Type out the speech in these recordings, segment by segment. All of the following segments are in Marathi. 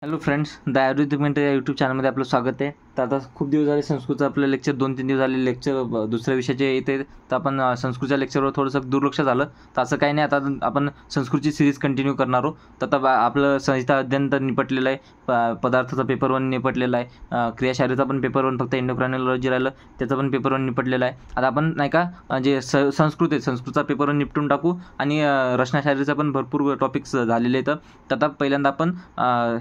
हॅलो फ्रेंड्स, द आयुर्वेदिक या यूट्यूब चॅनलमध्ये आपलं स्वागत आहे. तर आता खूप दिवस झाले संस्कृतचं आपलं लेक्चर 2-3 दिवस झाले लेक्चर दुसऱ्या विषयाचे येते. तर आपण संस्कृतच्या लेक्चरवर थोडंसं दुर्लक्ष झालं. तर असं काही नाही, आता आपण संस्कृतची सिरीज कंटिन्यू करणार आहोत. तर आता आपलं संहिता अध्ययन तर निपटलेलं आहे, पदार्थाचा पेपर 1 निपटलेला आहे, क्रियाशारीचा पण पेपर 1, फक्त एंडोक्रायनॉलॉजी राहिलं त्याचा पण पेपर 1 निपटलेला आहे. आता आपण नाही का जे संस्कृत आहे, संस्कृतचा पेपर 1 निपटून टाकू आणि रचनाशारीचा पण भरपूर टॉपिक्स झालेले आहेत. तर आता पहिल्यांदा आपण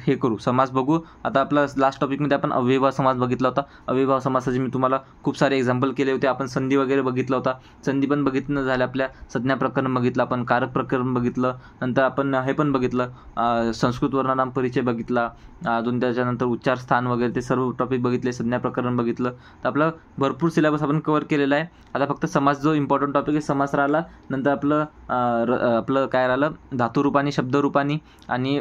हे करू, समास बघू. आता आपला लास्ट टॉपिकमध्ये आपण अव्ययभाव समास बघितला होता. अव्ययभाव समासाचे मी तुम्हाला खूप सारे एक्झाम्पल केले होते. आपण संधी वगैरे बघितला होता, संधी पण बघितलं झालं, आपल्या संज्ञा प्रकरण बघितलं, आपण कारक प्रकरण बघितलं, नंतर आपण हे पण बघितलं, संस्कृत वर्णनाम परिचय बघितला, अजून त्याच्यानंतर उच्चार स्थान वगैरे ते सर्व टॉपिक बघितले, संज्ञा प्रकरण बघितलं. तर आपलं भरपूर सिलेबस आपण कव्हर केलेला आहे. आता फक्त समास जो इम्पॉर्टंट टॉपिक आहे समास राहिला, नंतर आपलं काय राहिलं, धातुरूपानी, शब्दरूपानी आणि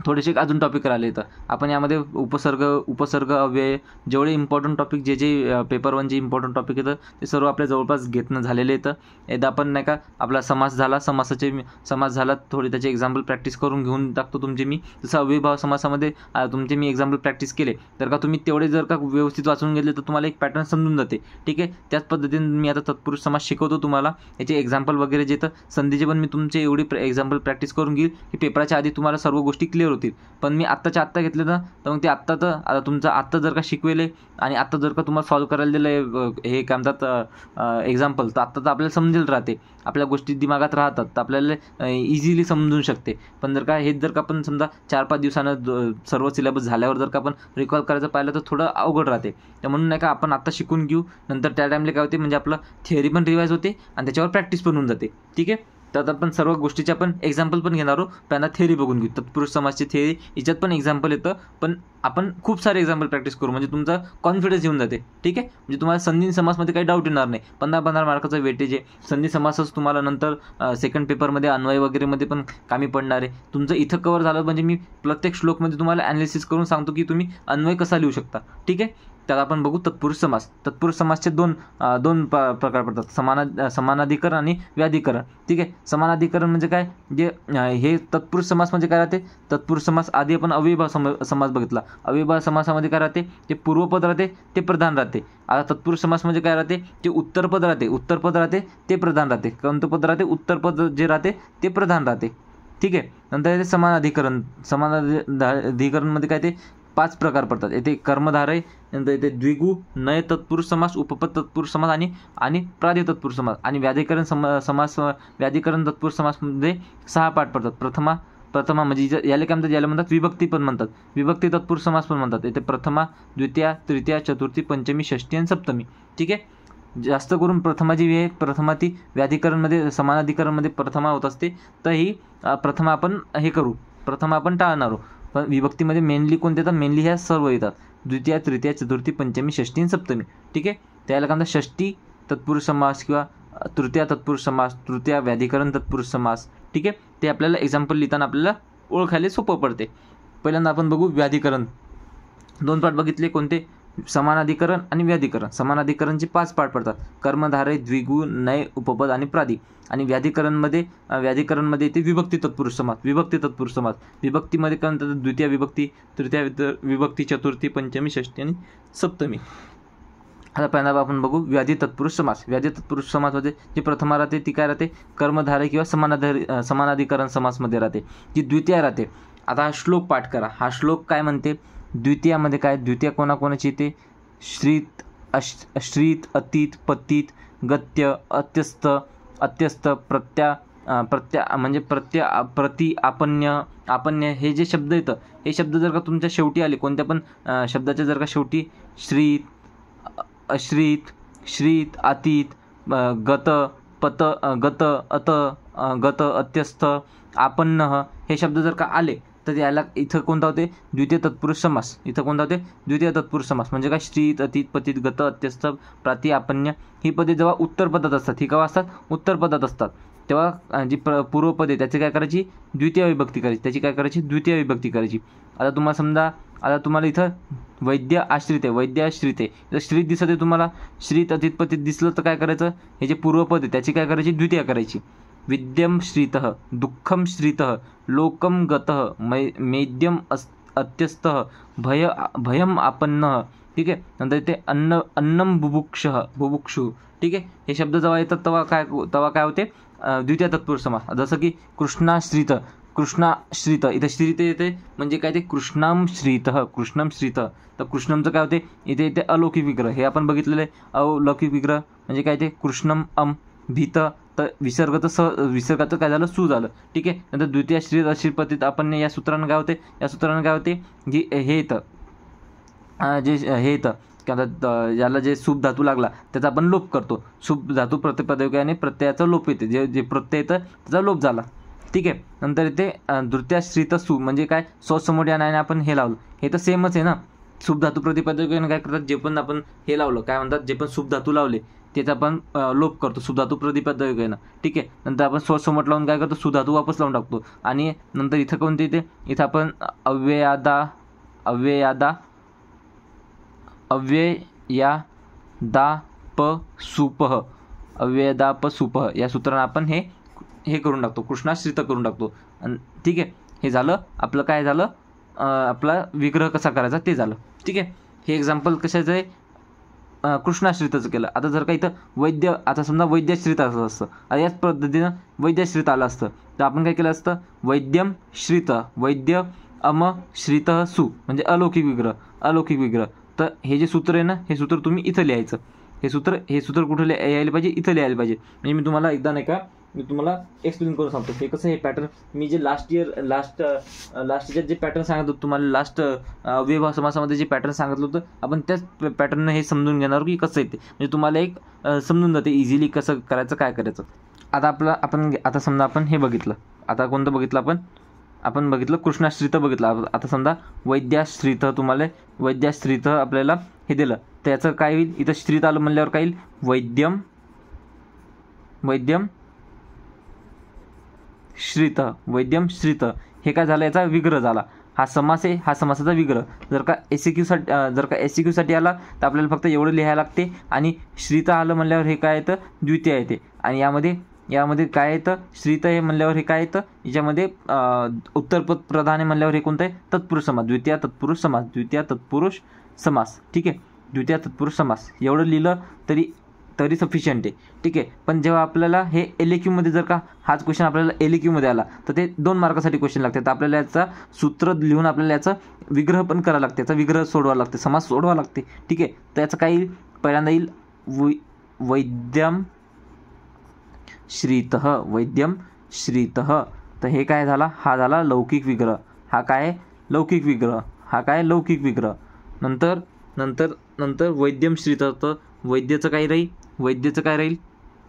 थोडेसे अजून टॉपिक राहिले. तर आपण यामध्ये उपसर्ग अव्यय जेवढे इम्पॉर्टंट टॉपिक जे पेपर 1 जे इम्पॉर्टंट टॉपिक येतं ते सर्व आपल्या जवळपास घेतणं झालेले येतं. एकदा आपण नाही का आपला समास झाला, समास झाला, थोडी त्याचे एक्झाम्पल प्रॅक्टिस करून घेऊन टाकतो तुमचे मी. जसं अव्ययभाव समासामध्ये तुमचे मी एक्झाम्पल प्रॅक्टिस केले तर का तुम्ही तेवढे जर का व्यवस्थित वाचून घेतले तर तुम्हाला एक पॅटर्न समजून जाते. ठीक आहे, त्याच पद्धतीने मी आता तत्पुरुष समास शिकवतो तुम्हाला. याचे एक्झाम्पल वगैरे जे तर संधीचे पण मी तुमचे एवढी एक्झाम्पल प्रॅक्टिस करून घेईल की पेपराच्या आधी तुम्हाला सर्व गोष्टी क्लिअर होतील. पण मी आत्ताच्या आत्ता घेतले ना, तर मग ते आता तुमचं आत्ता जर का शिकवेले आणि आत्ता जर का तुम्हाला सॉल्व्ह करायला दिलं आहे हे काय म्हणतात एक्झाम्पल, तर आत्ता तर आपल्याला समजेल राहते, आपल्या गोष्टी दिमागात राहतात, तर आपल्याला इझिली समजून शकते. पण जर का हेच जर का आपण समजा 4-5 दिवसानं सर्व सिलेबस झाल्यावर जर का आपण रिकॉल करायचं पाहिलं तर थोडं अवघड राहते. तर म्हणून नाही का आपण आत्ता शिकून घेऊ, नंतर त्या टाईमला काय होते म्हणजे आपलं थिअरी पण रिवाईज होते आणि त्याच्यावर प्रॅक्टिस पण होऊन जाते. ठीक आहे, तर आपण सर्व गोष्टीचे आपण एक्झाम्पल पण घेणार आहोत. पहिल्यांदा थेअरी बघून घेऊ, तत्पुरुष समासची थेअरी, याच्यात पण एक्झाम्पल येतं, पण आपण खूप सारे एक्झाम्पल प्रॅक्टिस करू म्हणजे तुमचा कॉन्फिडन्स येऊन जाते. ठीक आहे, म्हणजे तुम्हाला संधी समासमध्ये काही डाऊट येणार नाही. 15 मार्काचा वेटेज आहे. संधी समासच तुम्हाला नंतर सेकंड पेपरमध्ये अन्वय वगैरेमध्ये पण कामी पडणार आहे. तुमचं इथं कवर झालं म्हणजे मी प्रत्येक श्लोकमध्ये तुम्हाला ॲनालिसिस करून सांगतो की तुम्ही अन्वय कसा लिहू शकता. ठीक आहे, तर आपण बघू तत्पुरुष समास. तत्पुरुष समासचे दोन प्रकार पडतात, समानाधिकरण आणि व्याधिकरण. ठीक आहे, समानाधिकरण म्हणजे काय, जे हे तत्पुरुष समास म्हणजे काय राहते. तत्पुरुष समास आधी आपण अव्ययभाव समास बघितला. अव्ययभाव समासामध्ये काय राहते, ते पूर्वपद राहते ते प्रधान राहते. आता तत्पुरुष समास म्हणजे काय राहते, ते उत्तरपद राहते ते प्रधान राहते. कोणतं पद राहते, उत्तरपद जे राहते ते प्रधान राहते. ठीक आहे, नंतर येते समानाधिकरणमध्ये काय ते 5 प्रकार पडतात. येथे कर्मधारय, नंतर येते द्विगु, नय तत्पुरुष समास, उपपद तत्पुरुष समास आणि प्रादि तत्पुरुष समास. आणि व्याधिकरण व्याधिकरण तत्पुरुष समासमध्ये 6 पाठ पडतात. प्रथमा म्हणजे याला काय म्हणतात, याला म्हणतात विभक्ती पण म्हणतात, विभक्ती तत्पुरुष समास पण म्हणतात. येथे प्रथमा, द्वितीया, तृतीया, चतुर्थी, पंचमी, षष्टी आणि सप्तमी. ठीक आहे, जास्त करून प्रथमा जी आहे, प्रथमा ती व्याधिकरणमध्ये समानाधिकरणमध्ये प्रथमा होत असते. तर ही प्रथमा आपण हे करू, प्रथमा आपण टाळणार आहोत. पण विभक्तीमध्ये मेनली कोणते येतात, मेनली ह्या सर्व येतात, द्वितीया, तृतीया, चतुर्थी, पंचमी, षष्टी आणि सप्तमी. ठीक आहे, त्याला काय म्हणतात षष्टी तत्पुरुष समास किंवा तृतीया तत्पुरुष समास, तृतीया व्याधिकरण तत्पुरुष समास. ठीक आहे, ते आपल्याला एक्झाम्पल लिहिताना आपल्याला ओळखायला सोपं पडते. पहिल्यांदा आपण बघू व्याधिकरण. 2 पाठ बघितले, कोणते, समानाधिकरण आणि व्याधिकरण. समानाधिकरणचे 5 पाठ पडतात, कर्मधारय, द्विगु, नय, उपपद आणि प्रादि. आणि व्याधिकरणमध्ये येते विभक्ती तत्पुरुष समास. विभक्तीमध्ये काय म्हणतात, द्वितीय विभक्ती, तृतीय विभक्ती, चतुर्थी, पंचमी, षष्टी आणि सप्तमी. आता पहिल्यांदा आपण बघू व्याधी तत्पुरुष समास. व्याधी तत्पुरुष समासमध्ये जी प्रथमा राहते ती काय राहते, कर्मधारय किंवा समानाधिकरण समासमध्ये राहते, जी द्वितीय राहते. आता हा श्लोक पाठ करा. हा श्लोक काय म्हणते, द्वितीयामध्ये काय, द्वितीय कोणाकोणाची येते, श्रीत, अतीत, पतित, गत्य, अत्यस्त, म्हणजे प्रति, आपन्य हे जे शब्द येतं, हे शब्द जर का तुमच्या शेवटी आले, कोणत्या पण शब्दाच्या जर का शेवटी श्रीत, अश्रित, श्रीत, अतीत, गत, अत्यस्त, आपन्न हे शब्द जर का आले तर याला इथं कोणता होते, द्वितीय तत्पुरुष समास. म्हणजे काय, श्रीत, अतीत, पतित, गत, अत्यस्त, प्राति, आपन्य ही पदे जेव्हा उत्तरपदात असतात, ही केव्हा असतात, उत्तरपदात असतात, तेव्हा जी पूर्वपद आहे त्याची काय करायची, द्वितीय विभक्ती करायची. आता तुम्हाला समजा, आता तुम्हाला इथं वैद्य आश्रित आहे, तर श्रीत दिसत आहे तुम्हाला, श्रीत, अतीत, पतित दिसलं तर काय करायचं, हे जे पूर्वपद आहे त्याची काय करायची, द्वितीय करायची. विद्यम श्रीतः, दुःखम श्रीतः, लोकम गतः, मेद्यम अत्यस्तः भयम आपन्नः, ठीक आहे. नंतर इथे अन्नम बुभुक्षु, ठीक आहे. हे शब्द जेव्हा येतात तेव्हा काय होते, द्वितीय तत्पुरुष समास. जसं की कृष्णाश्रित, इथे श्रित येते म्हणजे काय ते कृष्णम श्रित. तर कृष्णमचं काय होते इथे अलौकिक विग्रह, हे आपण बघितलेलं आहे. अलौकिक विग्रह म्हणजे काय ते कृष्णम भीत, तर विसर्गाचं काय झालं सू झालं, ठीक आहे. नंतर द्वितीय श्रीपतीत आपण या सूत्रानं काय होते जी हे येतं, हे येतं याला जे सूप धातू लागला त्याचा आपण लोप करतो. सूप धातू प्रतिपदकाने प्रत्ययाचा लोप येते, जे प्रत्यय येतं त्याचा लोप झाला, ठीक आहे. नंतर इथे द्वितीयाश्रित सू म्हणजे काय, समोर या नावाने आपण हे लावलं, हे तर सेमच आहे ना. सूप धातू प्रतिपदकाने काय करतात, जे पण आपण हे लावलं काय म्हणतात, जे पण सूप धातू लावले त्याचा आपण लोप करतो सूप धातू प्रतिपदकाने, ठीक आहे. नंतर आपण समोर लावून काय करतो, सुधातू वापस लावून टाकतो. आणि नंतर इथं कोणते इथं आपण अव्ययादापसूपः या सूत्रानं आपण हे करून टाकतो, कृष्णाश्रित करून टाकतो, ठीक आहे. हे झालं आपलं काय झालं, आपला विग्रह कसा करायचा ते झालं, ठीक आहे. हे एक्झाम्पल कशाचं आहे, कृष्णाश्रितचं केलं. आता जर का इथं आता समजा वैद्यश्रित असं असतं, आता याच पद्धतीनं वैद्यश्रित आलं असतं तर आपण काय केलं असतं, वैद्यम श्रित, वैद्य श्रित सु म्हणजे अलौकिक विग्रह. तर हे जे सूत्र आहे ना, हे सूत्र तुम्ही इथं लिहायचं. हे सूत्र कुठे यायला पाहिजे, इथं लिहायला पाहिजे. म्हणजे मी तुम्हाला एकदा नाही का मी तुम्हाला एक्सप्लेन करून सांगतो. हे कसं, हे पॅटर्न मी जे लास्ट याच्यात जे पॅटर्न सांगत होतो तुम्हाला, लास्ट अव्ययभाव समासामध्ये जे पॅटर्न सांगितलं होतं, आपण त्याच पॅटर्ननं हे समजून घेणार की कसं येते, म्हणजे तुम्हाला एक समजून जाते इझिली कसं करायचं, काय करायचं. आता समजा आपण हे बघितलं, आता कोणतं बघितलं आपण बघितलं कृष्णाश्रित बघितलं. आता समजा वैद्याश्रित आपल्याला हे दिलं, त्याचं काय होईल, इथं श्रित आलं म्हणल्यावर काय येईल, वैद्यम श्रित. हे काय झालं, याचा विग्रह झाला. हा समास आहे, हा समासाचा विग्रह. जर का SCQ साठी आला तर आपल्याला फक्त एवढं लिहायला लागते. आणि श्रित आलं म्हणल्यावर हे काय येतं, द्वितीय येते. आणि यामध्ये काय येतं, श्रित आहे म्हणल्यावर हे काय येतं, याच्यामध्ये उत्तरपद प्रधान आहे म्हणल्यावर हे कोणतं आहे, तत्पुरुष समास, द्वितीय तत्पुरुष समास, ठीक आहे. द्वितीय तत्पुरुष समास एवढं लिहिलं तरी सफिशियंट आहे, ठीक आहे. पण जेव्हा आपल्याला हे LAQ जर का हाच क्वेश्चन आपल्याला LAQ आला तर ते 2 मार्कासाठी क्वेश्चन लागते. तर आपल्याला याचा सूत्र लिहून आपल्याला याचा विग्रह पण करावं लागते, याचा विग्रह सोडवावा लागते, समास सोडवावा लागते, ठीक आहे. तर याचं काय येईल, पहिल्यांदा येईल वैद्यम श्रितः. तर हे काय झाला, हा झाला लौकिक विग्रह. हा काय लौकिक विग्रह. नंतर वैद्यम श्रितः. तर वैद्याचं काय राहील,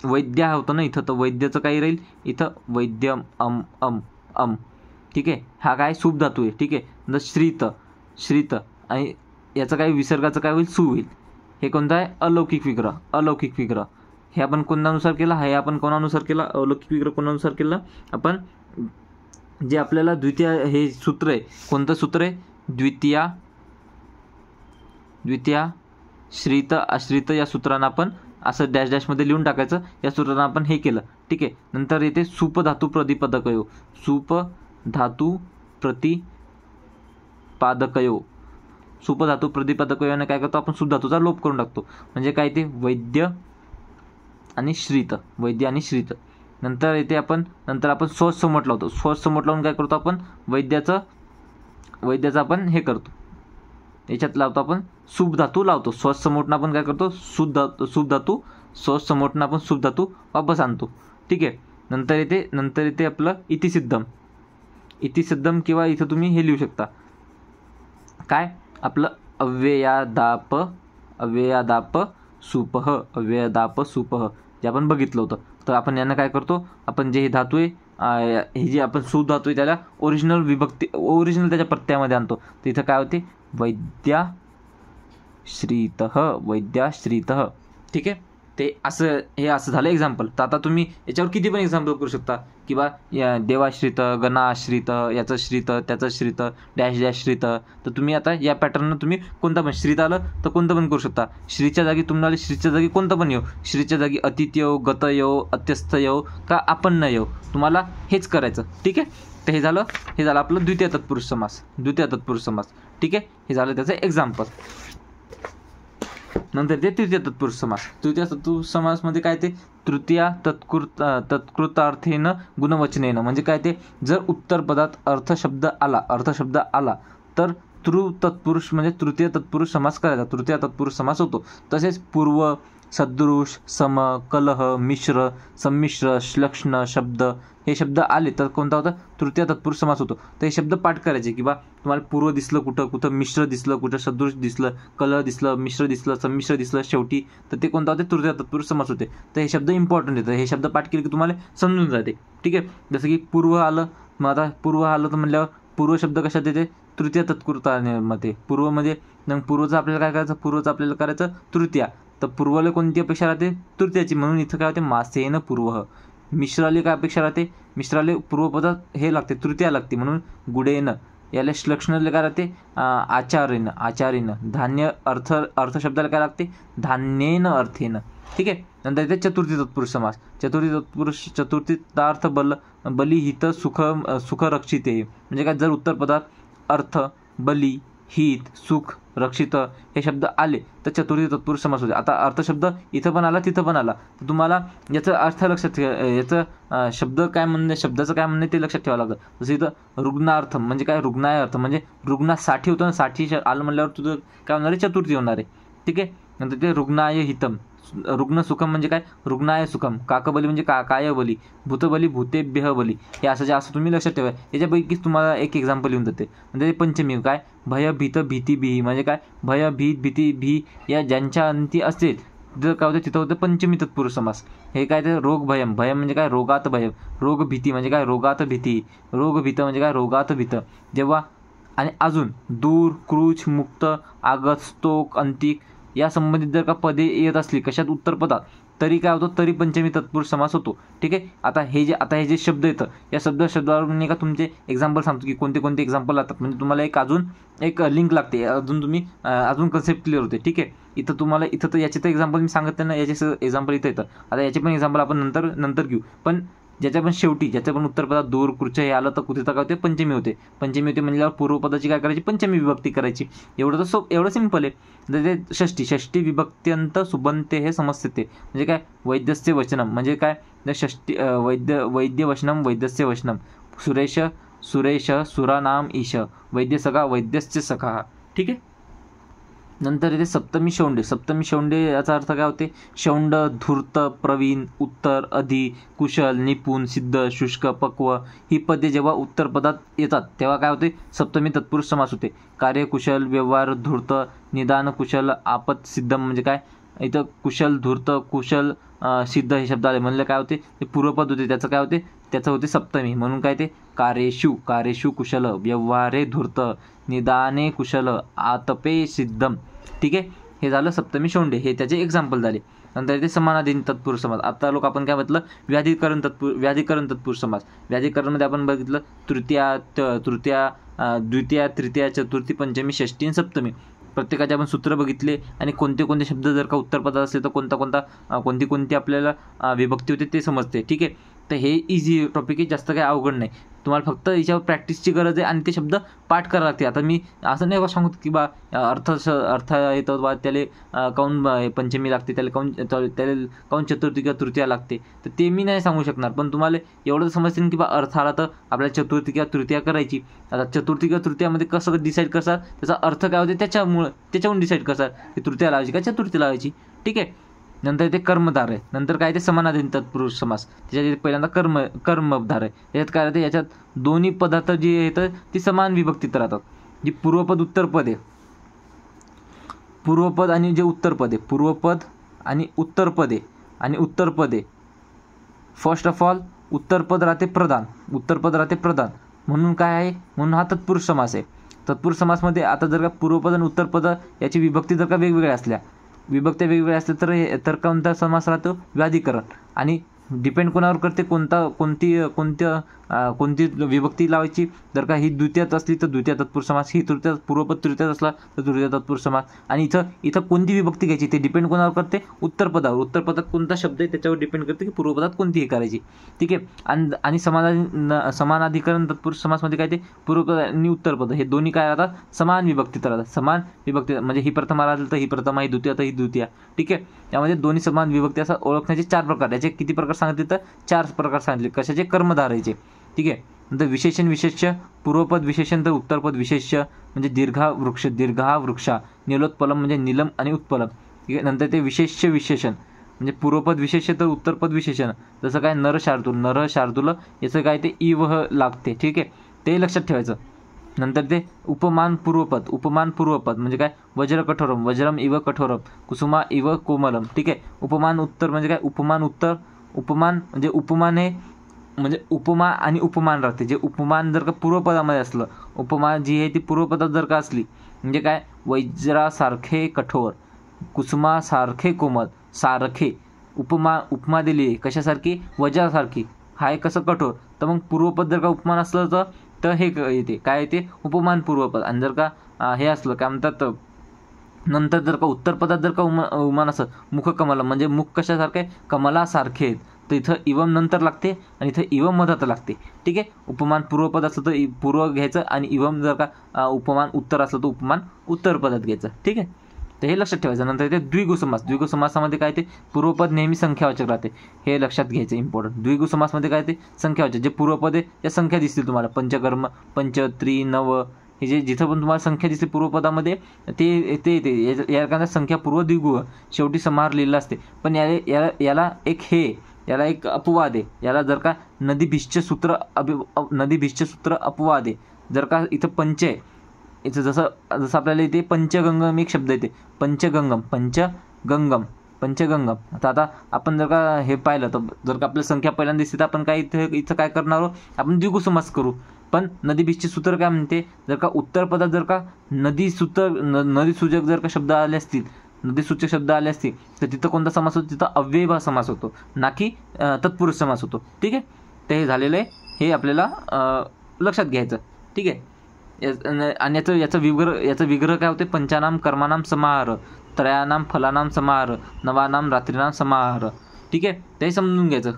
वैद्य हा होतं ना इथं, तर वैद्याचं काय राहील इथं, वैद्यम ठीक आहे. हा काय सूप धातू आहे, ठीक आहे. नंतर श्रित आणि याचं काय विसर्गाचं काय होईल, सू होईल. हे कोणतं आहे, अलौकिक विग्रह. हे आपण कोणानुसार केला, अलौकिक विग्रह कोणानुसार केला आपण, जे आपल्याला द्वितीय हे सूत्र आहे, कोणतं सूत्र आहे, द्वितीय श्रित आश्रित या सूत्रानं आपण असं डॅशमध्ये लिहून टाकायचं. या सूत्रानं आपण हे केलं, ठीक आहे. नंतर येते सूप धातू प्रतिपादकयोने काय करतो आपण, सूप धातूचा लोप करून टाकतो. म्हणजे काय ते वैद्य आणि श्रित. नंतर येते आपण स्वस समोट लावतो. स्वस समोट लावून काय करतो आपण, वैद्याचं आपण हे करतो, याच्यात लावतो आपण सूप धातू लावतो. स्वस समोटनं आपण काय करतो, सूप धातू स्वस समोटनं आपण सूप धातू वापस आणतो, ठीक आहे. नंतर येते आपलं इतिसिद्धम किंवा इथं तुम्ही हे लिहू शकता काय, आपलं अव्ययादाप सूपः जे आपण बघितलं होतं. तर आपण यांना काय करतो, आपण जे हे धातू आहे, हे जे आपण सूप धातू आहे त्याला ओरिजिनल त्याच्या प्रत्ययामध्ये आणतो. तर इथं काय होते, वैद्याश्रितः, ठीक आहे. हे असं झालं एक्झाम्पल. तर आता तुम्ही याच्यावर किती पण एक्झाम्पल करू शकता, किंवा देवाश्रित, गणाश्रित, याचं श्रित, त्याचं श्रित, डॅश श्रित. तर तुम्ही आता या पॅटर्ननं तुम्ही कोणता पण श्रित आलं तर कोणतं पण करू शकता. श्रीच्या जागी तुम्हाला श्रीच्या जागी कोणतं पण येऊ, श्रीच्या जागी अतिथ्य येऊ, गत येऊ, अत्यस्थ येऊ का आपण येऊ, तुम्हाला हेच करायचं, ठीक आहे. तर हे झालं आपलं द्वितीय तत्पुरुष समास. ठीक आहे, हे झालं त्याचं एक्झाम्पल. नंतर ते तृतीय तत्पुरुष समासमध्ये काय ते तृतीया तत्कृतार्थेन गुणवचनेन, म्हणजे काय ते जर उत्तर पदात अर्थशब्द आला तर तत्पुरुष म्हणजे तृतीय तत्पुरुष समास करायचा, तृतीय तत्पुरुष समास होतो. तसेच पूर्व, सदृश, सम, कलह, मिश्र, संमिश्र, श्लक्ष्ण शब्द हे शब्द आले तर कोणता होता, तृतीय तत्पुरुष समास होतो. तर हे शब्द पाठ करायचे की बा तुम्हाला पूर्व दिसलं, कुठं मिश्र दिसलं, कुठं सदृश दिसलं, कलह दिसलं, मिश्र दिसलं, संमिश्र दिसलं शेवटी, तर ते कोणता होते, तृतीय तत्पुरुष समास होते. तर हे शब्द इम्पॉर्टंट येतं, हे शब्द पाठ केले की तुम्हाला समजून जाते. ठीक आहे, जसं की पूर्व आलं, मग आता पूर्व आलं तर म्हणल्यावर पूर्व शब्द कशात येते, तृतीय तत्कृतामध्ये. पूर्वमध्ये मग पूर्वचं आपल्याला काय करायचं, पूर्वचं आपल्याला करायचं तृतीया, तर पूर्वला कोणती अपेक्षा राहते, तृतीयाची, म्हणून इथं काय होते, मासेन पूर्व. मिश्राले काय अपेक्षा राहते, मिश्राले पूर्वपदात हे लागते, तृतीया लागते, म्हणून गुडेन. याला श्लक्ष्णले काय राहते, आचार्यन. धान्य अर्थ शब्दाला काय लागते, धान्येन अर्थेन. ठीक आहे, नंतर ते चतुर्थी तत्पुरुष समास. चतुर्थीतार्थ बली हित सुख रक्षिते, म्हणजे काय जर उत्तर पदात अर्थ, बली, हित, सुख, रक्षित हे शब्द आले तर चतुर्थी तत्पुरुष समास होते. आता अर्थ शब्द इथं पण आला, तिथं पण आला, तर तुम्हाला याचा अर्थ लक्षात याचं शब्दाचं काय म्हणणं ते लक्षात ठेवावं लागतं. जसं इथं रुग्णार्थ म्हणजे काय, रुग्णाय अर्थ म्हणजे रुग्णासाठी होतं ना, 60 आलं म्हणल्यावर तुझं काय होणार आहे, चतुर्थी होणार आहे. ठीक आहे, नंतर ते रुग्णाय हितम, रुग्ण सुखम म्हणजे काय, रुग्णाय सुखम. काकबली म्हणजे काय बली, भूतबली भूतेभ्यः बली. हे असं तुम्ही लक्षात ठेवा. याच्यापैकीच तुम्हाला एक एक्झाम्पल येऊन जाते. म्हणजे पंचमी काय, भय भीत भीती भीही, म्हणजे काय भय भीत भीती भी या ज्यांच्या अंती असेल जर काय होतं तिथं होतं पंचमी तत्पुरुष समास. हे काय ते रोग भयम म्हणजे काय, रोगात भयम. रोग भीती म्हणजे काय, रोगात भीती. रोग भीत म्हणजे काय, रोगात भीत. जेव्हा आणि अजून दूर, क्रूच, मुक्त, आगत, स्तोक, अंतिक या संबंधित जर का पदे येत असली कशात, उत्तर पदात, तरी काय होतं, तरी पंचमी तत्पुरुष समास होतो. ठीक आहे, आता हे जे शब्द येतं या शब्दावरून नाही का तुमचे एक्झाम्पल सांगतो की कोणते एक्झाम्पल लागतात, म्हणजे तुम्हाला अजून एक लिंक लागते, अजून कन्सेप्ट क्लिअर होते. ठीक आहे, इथं तर याचे तर एक्झाम्पल मी सांगत नाही, याचे एक्झाम्पल इथं येतं. आता याचे पण एक्झाम्पल आपण नंतर घेऊ. पण ज्याच्या पण उत्तर पदात दूर, कृच हे आलं तर कुठे काय होते, पंचमी होते म्हणल्यावर पूर्वपदाची काय करायची, पंचमी विभक्ती करायची. एवढं सिंपल आहे. जर ते षष्टी विभक्त्यंत सुबंते हे समस्यते, म्हणजे काय, वैद्यस्य वचनम म्हणजे काय, षष्टी वैद्य वचनम वैद्यस्य वचनम. सुरेश सुरानाम ईश, वैद्य सखा वैद्यस्य सखा. ठीक आहे, नंतर इथे सप्तमी शौंडे याचा अर्थ काय होते, शौंड, धूर्त, प्रवीण, उत्तर, अधि, कुशल, निपुण, सिद्ध, शुष्क, पक्व ही पदे जेव्हा उत्तर पदात येतात तेव्हा काय होते, सप्तमी तत्पुरुष समास होते. कार्य कुशल, व्यवहार धूर्त, निदान कुशल, आपत सिद्धम म्हणजे काय, इथं कुशल, धूर्त, कुशल, सिद्ध हे शब्द आले म्हणलं काय होते, ते पूर्वपद होते, त्याचं होते सप्तमी, म्हणून काय ते कार्येषु कुशल, व्यवहारे धूर्त, निदाने कुशल, आतपे सिद्धम. ठीक आहे, हे झालं सप्तमी शौंडे, हे त्याचे एक्झाम्पल झाले. नंतर ते समानाधीन तत्पुरुष समास. आता लोक आपण काय म्हटलं, व्याधिकरण तत्पुरुष समास. व्याधिकरणमध्ये आपण बघितलं तृतीया, द्वितीया, तृतीया, चतुर्थी, पंचमी, षष्टी आणि सप्तमी. प्रत्येकाचे आपण सूत्र बघितले आणि कोणते शब्द जर का उत्तर पदात असले तर कोणती आपल्याला विभक्ती होते ते समजते. ठीक आहे, तर हे इझी टॉपिक आहे, जास्त काही अवघड नाही. तुम्हाला फक्त याच्यावर प्रॅक्टिसची गरज आहे आणि ते शब्द पाठ करावे लागते. आता मी असं नाही सांगतो की बा अर्थ येतो बा त्याला काऊन पंचमी लागते, त्याला काऊन चतुर्थी किंवा तृतीया लागते, तर ते मी नाही सांगू शकणार. पण तुम्हाला एवढं समजते की बा अर्थ आला तर आपल्याला चतुर्थी किंवा तृतीया करायची. आता चतुर्थी किंवा तृतीयामध्ये कसं डिसाईड करतात, त्याचा अर्थ काय होते त्याच्यावरून डिसाईड करतात की तृतीया लावायची का चतुर्थी लावायची. ठीक आहे, नंतर ते कर्मधार आहे. नंतर काय ते समानाधीन तत्पुरुष समास. त्याच्यात पहिल्यांदा कर्मधार आहे. त्याच्यात काय राहते, याच्यात दोन्ही पदार्थ जी येतं ती समान विभक्तीत राहतात. जी पूर्वपद उत्तरपद आहे, पूर्वपद आणि जे उत्तरपद आहे, पूर्वपद आणि उत्तरपद आहे. फर्स्ट ऑफ ऑल उत्तरपद राहते प्रधान, म्हणून काय आहे, म्हणून हा तत्पुरुष समास आहे. तत्पुरुष समासमध्ये आता जर का पूर्वपद आणि उत्तरपद याची विभक्ती जर का वेगवेगळ्या असल्या तर कोणता समास राहतो, व्याधिकरण. आणि डिपेंड कोणावर करते, कोणत्या कोणती विभक्ती लावायची, जर का ही द्वितीयात असली तर द्वितीय तत्पुरुष समास, ही तृतीयात पूर्वपद तृतीयात असला तर तृतीय तत्पुरुष समास. आणि इथं कोणती विभक्ती घ्यायची ते डिपेंड कोणावर करते, उत्तरपदावर. उत्तरपदात कोणता शब्द आहे त्याच्यावर डिपेंड करते की पूर्वपदात कोणती हे करायची. ठीक आहे. आणि समानाधिकरण तत्पुरुष समासमध्ये काय ते पूर्वपद आणि उत्तरपद हे दोन्ही काय राहतात, समान विभक्तीत राहतात. समान विभक्ती म्हणजे ही प्रथमा राहिली तर ही प्रथमा, ही द्वितीय तर ही द्वितीय. ठीक आहे. यामध्ये दोन्ही समान विभक्ती असं ओळखण्याचे 4 प्रकार. याचे किती प्रकार सांगितले तर 4 प्रकार सांगितले. कशाचे, कर्मधारयाचे. ठीक आहे. नंतर विशेषण विशेष्य, पूर्वपद विशेषण तर उत्तरपद विशेष्य, म्हणजे दीर्घा वृक्ष, दीर्घा वृक्षा, नीलोत्पलम म्हणजे नीलम आणि उत्पलम. ठीक आहे. नंतर ते विशेष्य विशेषण म्हणजे पूर्वपद विशेष्य तर उत्तरपद विशेषण, जसं काय नर शार्दूल, नर शार्दूल याचं काय ते इवह लागते. ठीक आहे, ते लक्षात ठेवायचं. नंतर ते उपमान पूर्वपद, उपमान पूर्वपद म्हणजे काय, वज्र कठोरम, वज्रम इव कठोरम, कुसुमा इव कोमलम. ठीक आहे. उपमान उत्तर म्हणजे काय, उपमान उत्तर, उपमान म्हणजे उपमान हे म्हणजे उपमा आणि उपमान राहते. जे उपमान जर का पूर्वपदामध्ये असलं, उपमा जी आहे ती पूर्वपदात जर का असली म्हणजे काय, वज्रासारखे कठोर, कुसुमासारखे कोमल, सारखे. उपमा दिली आहे कशासारखी, वज्रासारखी. हा एक कसं कठोर, तर मग पूर्वपद जर का उपमान असलं तर हे येते काय येते, उपमान पूर्वपद. आणि जर का हे असलं काय म्हणतात, नंतर जर का उत्तरपदात जर का उमान असं, मुख कमला म्हणजे मुख कशासारखे, कमलासारखे आहेत, तर इथं इवम नंतर लागते आणि इथं इवम मधात लागते. ठीक आहे. उपमान पूर्वपद असलं तर पूर्व घ्यायचं आणि इवम जर का उपमान उत्तर असलं तर उपमान उत्तरपदात घ्यायचं. ठीक आहे. तर हे लक्षात ठेवायचं. नंतर इथे द्विगु समास, द्विगु समासामध्ये काय ते पूर्वपद नेहमी संख्यावाचक राहते, हे लक्षात घ्यायचं इम्पॉर्टंट. द्विगु समासमध्ये काय ते संख्यावाचक, जे पूर्वपद आहे त्या संख्या दिसतील तुम्हाला, पंचकर्म, पंच, त्रि, नव, हे जे जिथं पण तुम्हाला संख्या दिसते पूर्वपदामध्ये ते या संख्या पूर्व द्विगु शेवटी समाहार लिहिलेला असते. पण याला एक अपवाद आहे. याला जर का नदीभिष्ट सूत्र अपवाद आहे. जर का इथं पंच आहे, इथं जसं आपल्याला इथे पंचगंगम एक शब्द येते, पंचगंगम. आता आपण जर का हे पाहिलं तर जर का आपल्याला संख्या पहिल्यांदा दिसते तर आपण काय इथं काय करणार आहोत, आपण द्विगु समास करू. पण नदीभिष्ट सूत्र काय म्हणते, जर का उत्तरपदात जर का नदीसूचक जर का शब्द आले असतील, नदीसूचक शब्द आले असतील तर तिथं कोणता समास होतो, तिथं अव्ययभाव समास होतो, ना की तत्पुरुष समास होतो. ठीक आहे. ते हे झालेलं आहे, हे आपल्याला लक्षात घ्यायचं. ठीक आहे. आणि याचं विग्रह काय होते, पंचानाम कर्मानाम समाहार, त्रयानाम फलानाम समाहार, नवानाम रात्रीनाम समाहार. ठीक आहे. ते समजून घ्यायचं.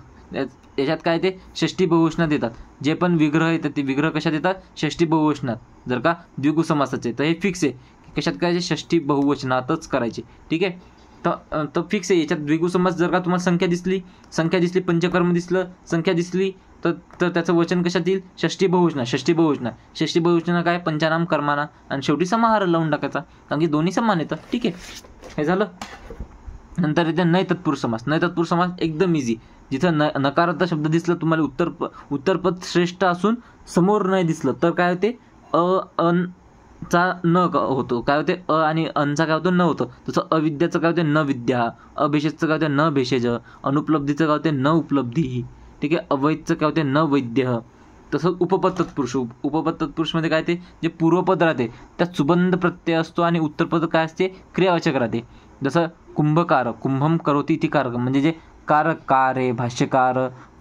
याच्यात काय ते षष्ठी बहुवचनात येतात. जे पण विग्रह येतात ते विग्रह कशात येतात, षष्ठी बहुवचनात. जर का द्विगु समासाचे तर हे फिक्स आहे, कशात करायचे, षष्ठी बहुवचनातच करायचे. ठीक आहे. तर फिक्स आहे. याच्यात द्विगु समास जर का तुम्हाला संख्या दिसली, पंचकर्म दिसलं, संख्या दिसली तर त्याचं वचन कशात येईल, षष्ठी बहुवचना काय, पंचानाम कर्माना आणि शेवटी समाहार लावून टाकायचा, कारण की दोन्ही समान येतं. ठीक आहे. हे झालं. नंतर येते नय तत्पुरुष समास एकदम इझी. जिथं नकाराचा शब्द दिसला तुम्हाला, उत्तरपद श्रेष्ठ असून समोर नाही दिसलं तर काय होते, अन चा न होतो, काय होते, आणि अनचा काय होतं, न होतं. तसं अविद्याचं काय होते, न विद्या, अभेषजचं काय होते, न भेषज, अनुपलब्धीचं काय होते, न उपलब्धी. ठीक आहे. अवैधचं काय होते, न वैद्य. तसं उपपद तत्पुरुषमध्ये काय ते जे पूर्वपद राहते त्यात सुबंध प्रत्यय असतो आणि उत्तरपद काय असते, क्रियावाचक राहते. जसं कुंभकार, कुंभम करोती इति कारक, म्हणजे जे कार भाष्यकार,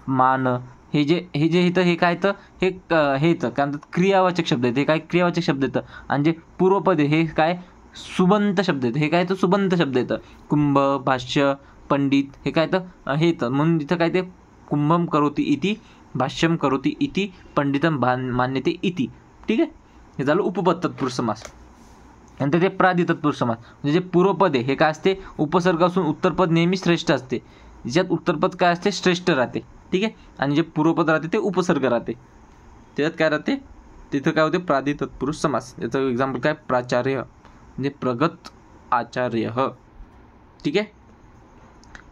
मान, हे जे इथं हे काय तर हे येतं काय म्हणतात, क्रियावाचक शब्द आहेत. हे काय क्रियावाचक शब्द येतं. आणि जे पूर्वपद हे काय सुबंत शब्द येतं. हे काय तर सुबंत शब्द येतं. कुंभ, भाष्य, पंडित हे काय तर हे येतं. म्हणून इथं काय ते कुंभम करोती इति, भाष्यम करोती इति, पंडितम मान्यते इति. ठीक आहे. हे झालं उपपद तत्पुरुष समास. नंतर ते प्रादि तत्पुरुष समास, म्हणजे जे पूर्वपद आहे हे काय असते, उपसर्ग असून उत्तरपद नेहमी श्रेष्ठ असते. ज्यात उत्तरपद काय असते, श्रेष्ठ राहते. ठीक आहे. आणि जे पूर्वपद राहते ते उपसर्ग राहते. त्याच्यात काय राहते, तिथं काय होते, प्रादि तत्पुरुष समास. याचं एक्झाम्पल काय, प्राचार्य म्हणजे प्रगत आचार्य. ठीक आहे.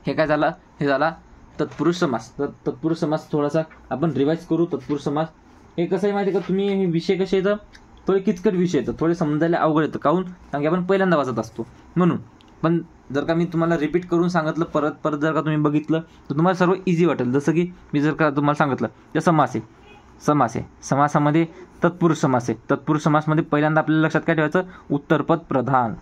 हे काय झालं, हे झाला तत्पुरुष समास. तर तत्पुरुष समास थोडासा आपण रिवाइज करू. तत्पुरुष समास हे कसं आहे माहिती आहे का, तुम्ही हे विषय कसे येतं, थोडे किचकट विषय येतं, थोडे समजायला अवघड येतं. काहून, कारण की आपण पहिल्यांदा वाचत असतो म्हणून. पण जर का मी तुम्हाला रिपीट करून सांगितलं, परत जर का तुम्ही बघितलं तर तुम्हाला सर्व इझी वाटेल. जसं की मी जर का तुम्हाला सांगितलं तर समास आहे, समासामध्ये तत्पुरुष समास आहे. तत्पुरुष समासमध्ये पहिल्यांदा आपल्याला लक्षात काय ठेवायचं, उत्तरपद प्रधान.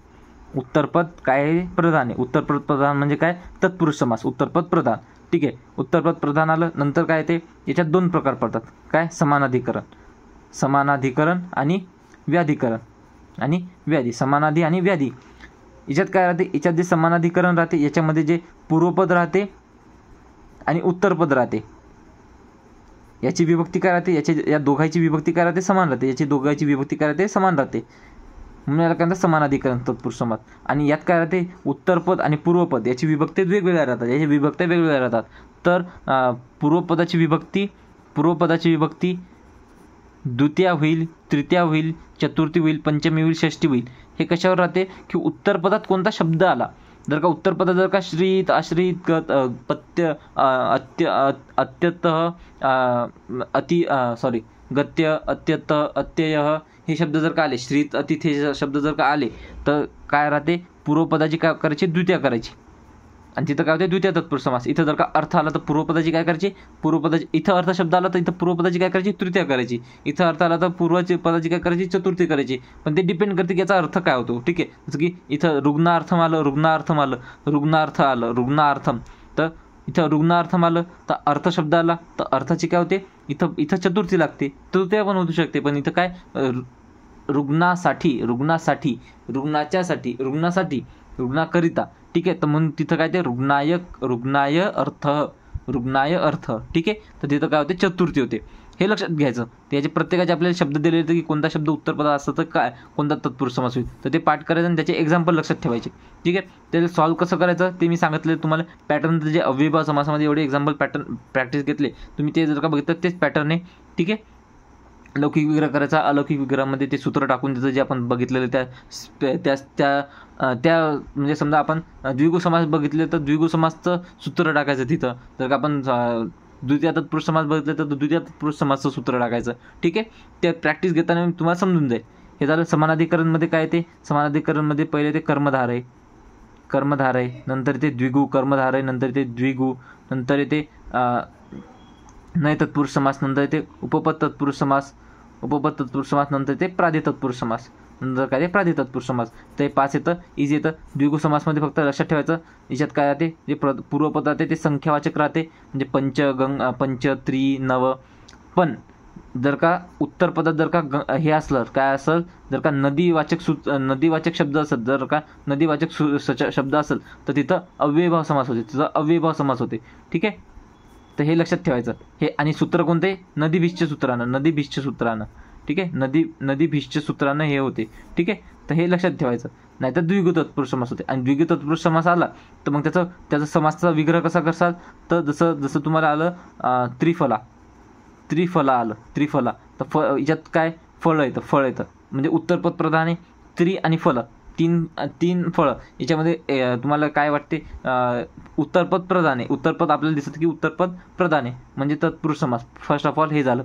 उत्तरपद काय प्रधान आहे, उत्तरपद प्रधान म्हणजे काय, तत्पुरुष समास, उत्तरपद प्रधान. ठीक आहे. उत्तरपद प्रधान आलं, नंतर काय ते याच्यात 2 प्रकार पडतात. काय? समानाधिकरण आणि व्याधिकरण आणि व्याधी. समानाधी आणि व्याधी. याच्यात काय राहते? याच्यात जे समानाधिकरण राहते याच्यामध्ये जे पूर्वपद राहते आणि उत्तरपद राहते, याची विभक्ती काय राहते? या दोघांची विभक्ती काय राहते? समान राहते. याची दोघांची विभक्ती काय राहते? समान राहते. म्हणून याला काय म्हणतात? समानाधिकरण तत्पुरुष समास. आणि यात काय राहते? उत्तरपद आणि पूर्वपद याची विभक्ती वेगवेगळ्या राहतात. याची विभक्त्या वेगवेगळ्या राहतात. तर पूर्वपदाची विभक्ती द्वितीया होईल, तृतीया होईल, चतुर्थी होईल, पंचमी होईल, षष्ठी होईल. हे कशावर राहते? की उत्तरपदात कोणता शब्द आला. जर का उत्तरपदात जर का श्रित, आश्रित, गत, पत्य, अत्यतः, गत्य, अत्यतः, अत्ययः हे शब्द जर का आले, श्रित, अतिथ हे शब्द जर का आले, तर काय राहते? पूर्वपदाची काय करायची? द्वितीया करायची. आणि तिथं काय होते? द्वितीय तत्पुरुष समास. इथं जर का अर्थ आला तर पूर्वपदाची काय करायची? इथं अर्थ शब्द आला तर इथं पूर्वपदाची काय करायची? तृतीय करायची. इथं अर्थ आला तर पूर्वची पदाची काय करायची? चतुर्थी करायची. पण ते डिपेंड करते की याचा अर्थ काय होतो. ठीक आहे. जसं की इथं रुग्णार्थम आलं, रुग्णार्थम. तर इथं रुग्णार्थम आलं तर अर्थ शब्द आला तर अर्थाची काय होते? इथं चतुर्थी लागते. तृतीय पण होऊ शकते. पण इथं काय? रुग्णासाठी, रुग्णाकरिता. ठीक आहे. तर म्हणून तिथं काय ते रुग्णाय अर्थ. ठीक आहे. तर तिथं काय होते? चतुर्थी होते. हे लक्षात घ्यायचं. त्याचे प्रत्येकाचे आपल्याला शब्द दिले होते की कोणता शब्द उत्तरपदात असतं तर काय, कोणता तत्पुरुष समास होईल. तर ते पाठ करायचं आणि त्याचे एक्झाम्पल लक्षात ठेवायचे. ठीक आहे. त्याला सॉल्व्ह कसं करायचं ते मी सांगितलं तुम्हाला. पॅटर्न जे अव्ययभाव समासामध्ये एवढे एक्झाम्पल पॅटर्न प्रॅक्टिस घेतले तुम्ही, ते जर का बघितलं तेच पॅटर्न आहे. ठीक आहे. लौकिक विग्रह करायचा, अलौकिक विग्रहामध्ये ते सूत्र टाकून त्याचं जे आपण बघितलेलं त्या म्हणजे समजा आपण द्विगु समास बघितले तर द्विगु समासचं सूत्र टाकायचं तिथं. जर का आपण द्वितीय तत्पुरुष समास बघितले तर द्वितीय तत्पुरुष समासचं सूत्र टाकायचं. ठीक आहे. ते प्रॅक्टिस घेताना तुम्हाला समजून जाईल. हे झालं समानाधिकरणमध्ये. काय ते समानाधिकरणमध्ये पहिले ते कर्मधार आहे, नंतर ते द्विगु कर्मधार आहे, नंतर ते द्विगु, नंतर ते नय तत्पुरुष समास, नंतर ते उपपद तत्पुरुष समास, नंतर ते प्रादि तत्पुरुष समास, नंतर काय ते प्रादि तत्पुरुष समास. ते 5 येतं, इजी येतं. द्विगु समासमध्ये फक्त लक्षात ठेवायचं याच्यात काय राहते? जे पूर्वपद राहते ते संख्यावाचक राहते, म्हणजे पंच, त्रि, नव. पण जर का उत्तरपदात जर का हे असलं, काय असेल? जर का नदीवाचक शब्द असेल, जर का नदीवाचक शब्द असेल तर तिथं अव्ययभाव समास होते. ठीक आहे. तर हे लक्षात ठेवायचं. हे आणि सूत्र कोणते? नदीभिश्च सूत्रानं. ठीक आहे. नदीभिश्च सूत्रानं हे होते. ठीक आहे. तर हे लक्षात ठेवायचं. नाहीतर द्विगु तत्पुरुष समास होते. आणि द्विगु तत्पुरुष समास आला तर मग त्याचा समासचा विग्रह कसा करसाल? तर जसं तुम्हाला आलं त्रिफला आलं. तर याच्यात काय? फळ येतं. म्हणजे उत्तरपद प्रधान आहे. त्रि आणि फल, तीन फळं. याच्यामध्ये तुम्हाला काय वाटते? उत्तरपद प्रधान आहे. उत्तरपद आपल्याला दिसतं की उत्तरपद प्रधान आहे म्हणजे तत्पुरुष समास. फर्स्ट ऑफ ऑल हे झालं.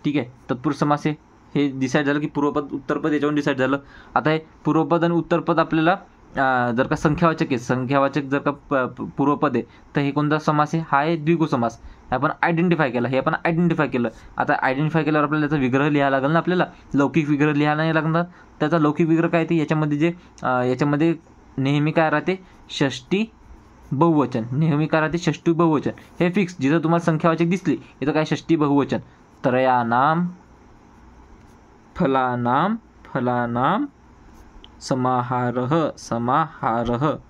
ठीक आहे. तत्पुरुष समास हे डिसाईड झालं की पूर्वपद उत्तरपद याच्यावरून डिसाईड झालं. आता हे पूर्वपद आणि उत्तरपद आपल्याला जर का संख्यावाचक जर का पूर्वपद आहे तर हे कोणता समास आहे? हा आहे द्विगु समास. आपण आयडेंटिफाय केलं. आता आयडेंटिफाय केल्यावर आपल्याला त्याचा विग्रह लिहायला लागेल ना. आपल्याला लौकिक विग्रह लिहायला नाही लागणार. त्याचा लौकिक विग्रह काय ते? याच्यामध्ये नेहमी काय राहते? षष्टी बहुवचन. हे फिक्स. जिथं तुम्हाला संख्यावाचक दिसली इथं काय? षष्टी बहुवचन. त्रयाणाम, फलानाम, समाहारः.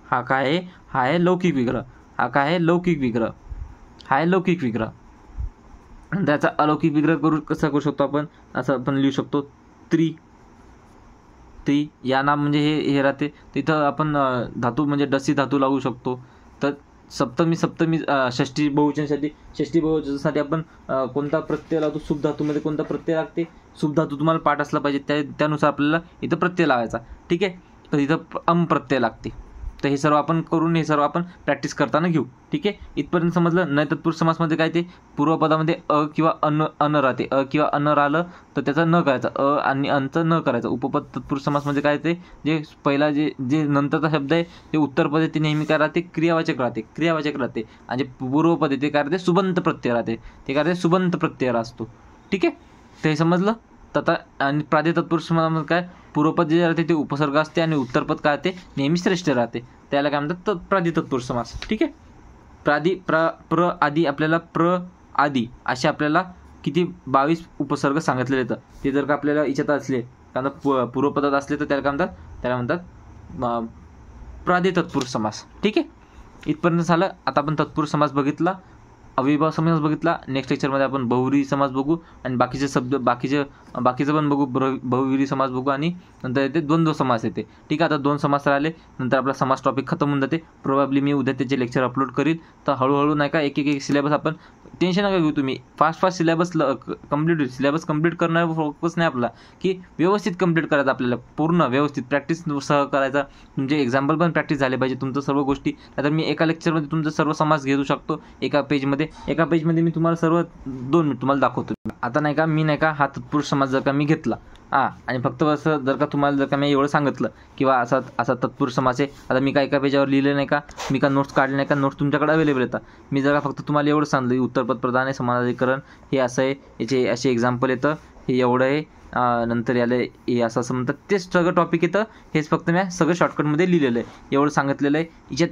हा काय आहे? हा आहे लौकिक विग्रह. त्याचा अलौकिक विग्रह कसा करू शकतो आपण? असं आपण लिहू शकतो. त्रि या नाम म्हणजे हे राहते. तिथं आपण धातू म्हणजे डसी धातू लावू शकतो. तर सप्तमी षष्टी बहुवचनासाठी आपण कोणता प्रत्यय लावतो? सुप धातूमध्ये कोणता प्रत्यय लागते? सुप धातू तुम्हाला पाठ असला पाहिजे. त्यानुसार आपल्याला इथं प्रत्यय लावायचा. ठीक आहे. तर इथं अम प्रत्यय लागते. तर हे सर्व आपण प्रॅक्टिस करताना घेऊ. ठीक आहे. इथपर्यंत समजलं. नय तत्पुरुष समासमध्ये काय ते? पूर्वपदामध्ये अ किंवा अन राहते. अ किंवा अन राहिलं तर त्याचा न करायचा. अ आणि अनचं न करायचं. उपपद तत्पुरुष समासमध्ये काय ते? जे पहिला जे नंतरचा शब्द आहे ते उत्तरपद आहे ते नेहमी काय राहते? क्रियावाचक राहते. आणि जे पूर्वपद आहे ते काय राहते? सुबंत प्रत्यय असतो. ठीक आहे. ते समजलं. तर आणि प्रादि तत्पुरुष समासामध्ये काय? पूर्वपद जे राहते ते उपसर्ग असते आणि उत्तरपद काय ते? नेहमी श्रेष्ठ राहते. त्याला काय म्हणतात? प्रादि तत्पुरुष समास. ठीक आहे. प्र आदी आपल्याला आदी असे आपल्याला किती 22 उपसर्ग सांगितलेले आहेत. ते जर का आपल्याला याच्यात असले कारण पूर्वपदात असले तर त्याला म्हणतात प्रादी तत्पुरुष समास. ठीक आहे, इथपर्यंत झालं. आता आपण तत्पुरुष समास बघितला, अविभाव समास बघितला. नेक्स्ट लेक्चरमध्ये आपण बहुव्रीही समास बघू आणि बाकीचं पण बघू. बहुव्रीही समास बघू आणि नंतर येते द्वंद्व समास येते. ठीक आहे, आता 2 समास राहिले, नंतर आपला समास टॉपिक खतम होऊन जाते. प्रोबॅबली मी उद्या त्याचे लेक्चर अपलोड करील. तर हळूहळू नाही का एक सिलेबस आपण टेन्शन नका घेऊ तुम्ही. फास्ट सिलेबस कंप्लीट करणार फोकस नाही आपला, की व्यवस्थित कंप्लीट करायचं आपल्याला, पूर्ण व्यवस्थित प्रॅक्टिस सह करायचा. तुमचे एक्झाम्पल पण प्रॅक्टिस झाले पाहिजे तुमचं सर्व गोष्टी. आता मी एका लेक्चरमध्ये तुमचं सर्व समास घेऊ शकतो एका पेजमध्ये मी तुम्हाला सर्व 2 मिनिट तुम्हाला दाखवतो. आता नाही का मी नाही का हा तत्पुरुष समास जर का मी घेतला आणि फक्त असं जर का तुम्हाला जर का मी एवढं सांगितलं किंवा असा तत्पुरुष समास आहे. आता मी काय एका पेजावर लिहिलं नाही का, मी का नोट्स काढले नाही का, नोट्स तुमच्याकडे अवेलेबल येतात. मी जर का फक्त तुम्हाला एवढं सांगितलं उत्तरपद प्रदान आहे, समानाधिकरण हे असं आहे, याचे असे एक्झाम्पल येतं, हे एवढं आहे, नंतर याला हे असं म्हणतात, ते सगळं टॉपिक येतं. हेच फक्त मी सगळं शॉर्टकटमध्ये लिहिलेलं आहे, एवढं सांगितलेलं आहे.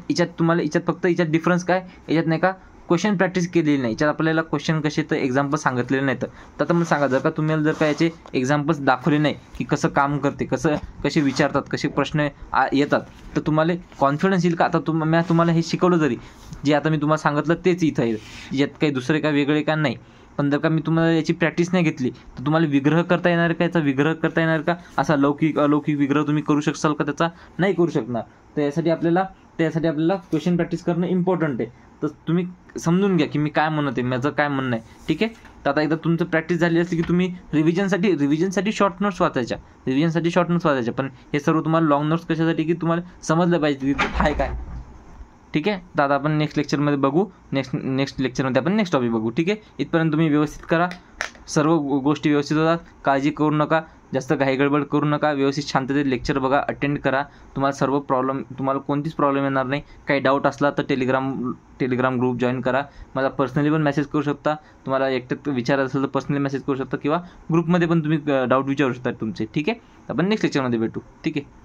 याच्यात डिफरन्स काय, याच्यात नाही का क्वेश्चन प्रॅक्टिस केलेली नाही. याच्यात आपल्याला क्वेश्चन कसे तर एक्झाम्पल सांगितलेले नाहीत. तर आता मला सांगा, जर का तुम्हाला जर का याचे एक्झाम्पल्स दाखवले नाही की कसं काम करते, कसे विचारतात, कसे प्रश्न येतात, तर तुम्हाला कॉन्फिडन्स येईल का. आता मी तुम्हाला हे शिकवलं जरी, जे आता मी तुम्हाला सांगितलं तेच इथं आहे, यात काही दुसरे काय वेगळे का नाही. पण जर का मी तुम्हाला याची प्रॅक्टिस नाही घेतली तर तुम्हाला विग्रह करता येणार का, याचा विग्रह करता येणार का, असा लौकिक अलौकिक विग्रह तुम्ही करू शकाल का, त्याचा नाही करू शकणार. तर यासाठी आपल्याला क्वेश्चन प्रॅक्टिस करणं इम्पॉर्टंट आहे. तर तुम्ही समजून घ्या की मी काय म्हणत आहे, माझं काय म्हणणं आहे. ठीक आहे, तर आता एकदा तुमचं प्रॅक्टिस झाली असली की तुम्ही रिव्हिजनसाठी शॉर्ट नोट्स वाचायच्या. पण हे सर्व तुम्हाला लॉंग नोट्स कशासाठी, की तुम्हाला समजलं पाहिजे की हाय काय. ठीक आहे, तर आता आपण नेक्स्ट लेक्चरमध्ये बघू. नेक्स्ट लेक्चरमध्ये आपण नेक्स्ट टॉपिक बघू. ठीक आहे, इथपर्यंत तुम्ही व्यवस्थित करा, सर्व गोष्टी व्यवस्थित होतात, काळजी करू नका, जास्त घाईगडबड करू नका, व्यवस्थित शांततेत लेक्चर बघा, अटेंड करा. तुम्हाला कोणतीच प्रॉब्लेम येणार नाही. काही डाऊट असला तर टेलिग्राम ग्रुप जॉईन करा. मला पर्सनली पण मेसेज करू शकता. तुम्हाला एकटं विचारायचं असेल तर पर्सनली मेसेज करू शकता किंवा ग्रुपमध्ये पण तुम्ही डाऊट विचारू शकता तुमचे. ठीक आहे, आपण नेक्स्ट लेक्चरमध्ये भेटू. ठीक आहे.